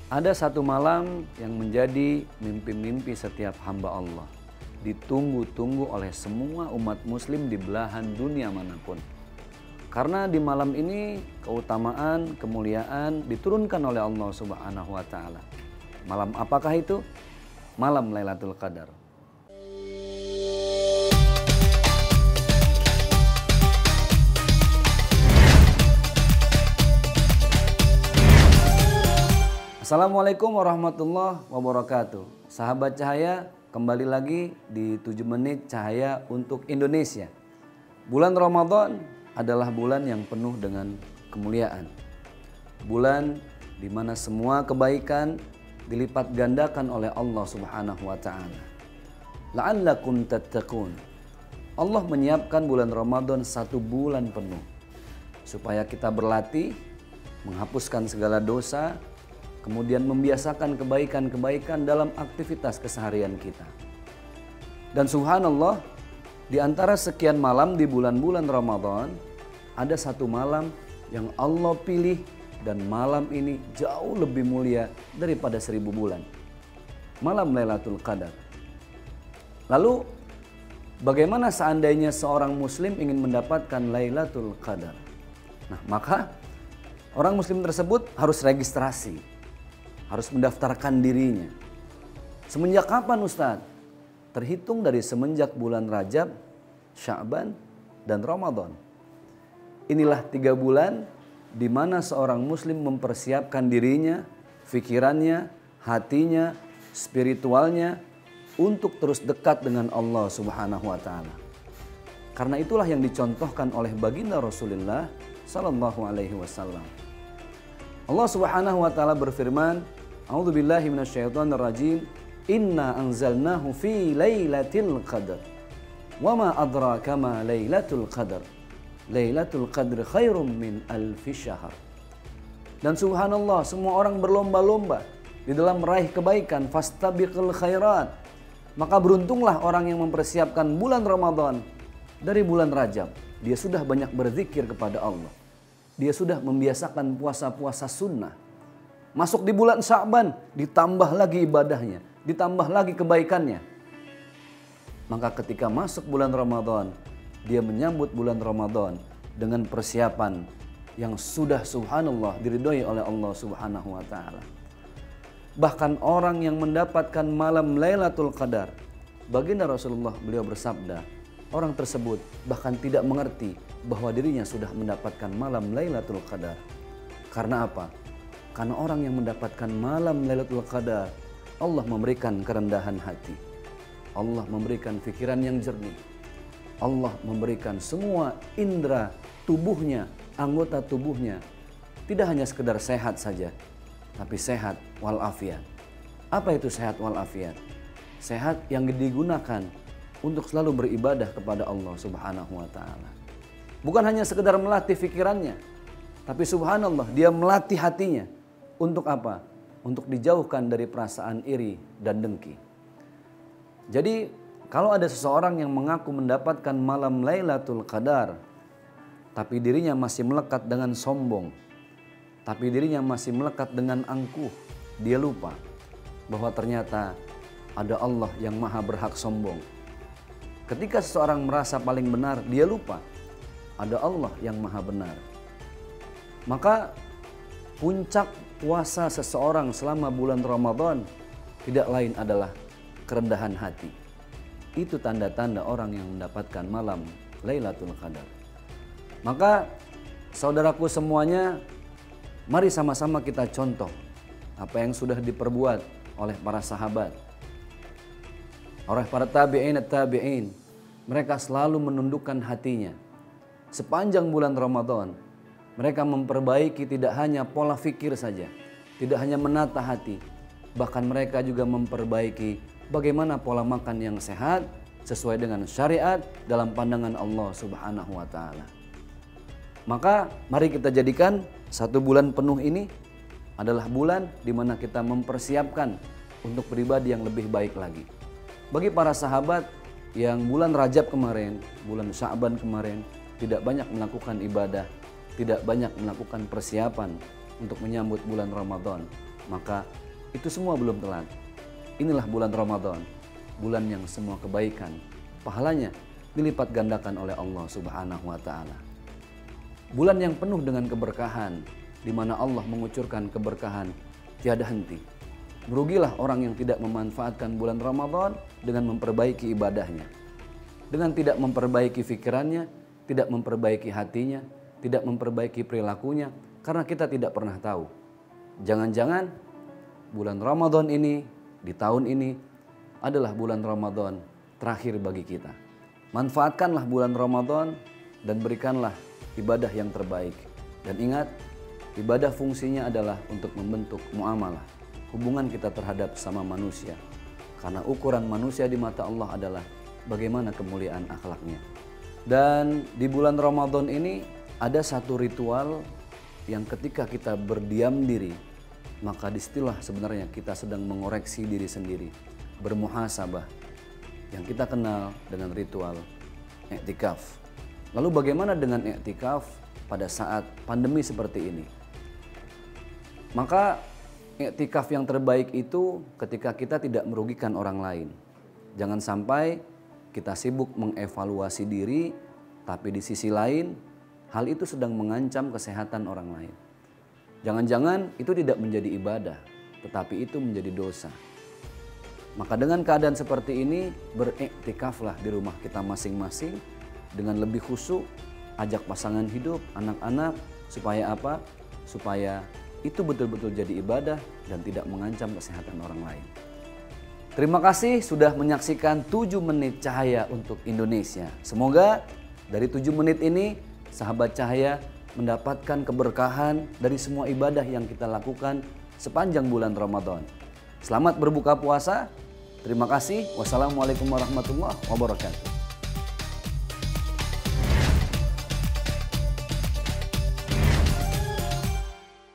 Ada satu malam yang menjadi mimpi-mimpi setiap hamba Allah. Ditunggu-tunggu oleh semua umat muslim di belahan dunia manapun. Karena di malam ini keutamaan, kemuliaan diturunkan oleh Allah Subhanahu wa taala. Malam apakah itu? Malam Lailatul Qadar. Assalamualaikum warahmatullahi wabarakatuh. Sahabat Cahaya, kembali lagi di 7 menit Cahaya untuk Indonesia. Bulan Ramadan adalah bulan yang penuh dengan kemuliaan. Bulan di mana semua kebaikan dilipat gandakan oleh Allah Subhanahu wa taala. La'allakum tattaqun. Allah menyiapkan bulan Ramadan 1 bulan penuh supaya kita berlatih menghapuskan segala dosa, kemudian membiasakan kebaikan-kebaikan dalam aktivitas keseharian kita. Dan subhanallah, di antara sekian malam di bulan-bulan Ramadan, ada satu malam yang Allah pilih dan malam ini jauh lebih mulia daripada 1000 bulan. Malam Lailatul Qadar. Lalu, bagaimana seandainya seorang muslim ingin mendapatkan Lailatul Qadar? Nah, maka orang muslim tersebut harus registrasi. Harus mendaftarkan dirinya. Semenjak kapan Ustadz? Terhitung dari semenjak bulan Rajab, Sya'ban, dan Ramadan. Inilah 3 bulan di mana seorang muslim mempersiapkan dirinya, fikirannya, hatinya, spiritualnya untuk terus dekat dengan Allah Subhanahu wa taala. Karena itulah yang dicontohkan oleh baginda Rasulullah sallallahu alaihi wasallam. Allah Subhanahu wa taala berfirman, A'udzubillahi minasyaitonirrajim, Inna anzalnahu fi lailatul qadar. Wa ma adraka ma lailatul qadar. Lailatul qadr khairum min alfi syahr. Dan subhanallah, semua orang berlomba-lomba di dalam meraih kebaikan, fastabiqul khairat. Maka beruntunglah orang yang mempersiapkan bulan Ramadan dari bulan Rajab. Dia sudah banyak berzikir kepada Allah. Dia sudah membiasakan puasa-puasa sunnah. Masuk di bulan Sya'ban, ditambah lagi ibadahnya, ditambah lagi kebaikannya. Maka ketika masuk bulan Ramadan, dia menyambut bulan Ramadan dengan persiapan yang sudah subhanallah diridhoi oleh Allah Subhanahu wa taala. Bahkan orang yang mendapatkan malam Lailatul Qadar, baginda Rasulullah beliau bersabda, orang tersebut bahkan tidak mengerti bahwa dirinya sudah mendapatkan malam Lailatul Qadar. Karena apa? Karena orang yang mendapatkan malam Lailatul Qadar, Allah memberikan kerendahan hati. Allah memberikan pikiran yang jernih. Allah memberikan semua indera tubuhnya, anggota tubuhnya. Tidak hanya sekedar sehat saja, tapi sehat walafiat. Apa itu sehat walafiat? Sehat yang digunakan untuk selalu beribadah kepada Allah Subhanahu wa taala. Bukan hanya sekedar melatih pikirannya, tapi subhanallah dia melatih hatinya. Untuk apa? Untuk dijauhkan dari perasaan iri dan dengki. Jadi kalau ada seseorang yang mengaku mendapatkan malam Lailatul Qadar, tapi dirinya masih melekat dengan sombong, tapi dirinya masih melekat dengan angkuh, dia lupa bahwa ternyata ada Allah yang maha berhak sombong. Ketika seseorang merasa paling benar, dia lupa ada Allah yang maha benar. Maka puncak puasa seseorang selama bulan Ramadan tidak lain adalah kerendahan hati. Itu tanda-tanda orang yang mendapatkan malam Lailatul Qadar. Maka saudaraku semuanya, mari sama-sama kita contoh apa yang sudah diperbuat oleh para sahabat, oleh para tabi'in. Mereka selalu menundukkan hatinya. Sepanjang bulan Ramadan, mereka memperbaiki tidak hanya pola fikir saja, tidak hanya menata hati, bahkan mereka juga memperbaiki bagaimana pola makan yang sehat sesuai dengan syariat dalam pandangan Allah Subhanahu wa taala. Maka mari kita jadikan 1 bulan penuh ini adalah bulan di mana kita mempersiapkan untuk pribadi yang lebih baik lagi. Bagi para sahabat yang bulan Rajab kemarin, bulan Sya'ban kemarin tidak banyak melakukan ibadah, tidak banyak melakukan persiapan untuk menyambut bulan Ramadan. maka itu semua belum telat. Inilah bulan Ramadan, bulan yang semua kebaikan, pahalanya dilipat gandakan oleh Allah Subhanahu wa Ta'ala. Bulan yang penuh dengan keberkahan, di mana Allah mengucurkan keberkahan tiada henti. Merugilah orang yang tidak memanfaatkan bulan Ramadan dengan memperbaiki ibadahnya, dengan tidak memperbaiki pikirannya, tidak memperbaiki hatinya, tidak memperbaiki perilakunya, karena kita tidak pernah tahu. Jangan-jangan bulan Ramadan ini, di tahun ini, adalah bulan Ramadan terakhir bagi kita. Manfaatkanlah bulan Ramadan dan berikanlah ibadah yang terbaik. Dan ingat, ibadah fungsinya adalah untuk membentuk muamalah, hubungan kita terhadap sama manusia. Karena ukuran manusia di mata Allah adalah bagaimana kemuliaan akhlaknya. Dan di bulan Ramadan ini ada satu ritual yang ketika kita berdiam diri, maka disitulah sebenarnya kita sedang mengoreksi diri sendiri, bermuhasabah, yang kita kenal dengan ritual i'tikaf. Lalu bagaimana dengan i'tikaf pada saat pandemi seperti ini? Maka i'tikaf yang terbaik itu ketika kita tidak merugikan orang lain. Jangan sampai kita sibuk mengevaluasi diri, tapi di sisi lain hal itu sedang mengancam kesehatan orang lain. Jangan-jangan itu tidak menjadi ibadah, tetapi itu menjadi dosa. Maka dengan keadaan seperti ini, beriktikaflah di rumah kita masing-masing dengan lebih khusyuk, ajak pasangan hidup, anak-anak, supaya apa? Supaya itu betul-betul jadi ibadah dan tidak mengancam kesehatan orang lain. Terima kasih sudah menyaksikan 7 menit cahaya untuk Indonesia. Semoga dari 7 menit ini, sahabat cahaya mendapatkan keberkahan dari semua ibadah yang kita lakukan sepanjang bulan Ramadan. Selamat berbuka puasa. Terima kasih. Wassalamualaikum warahmatullahi wabarakatuh.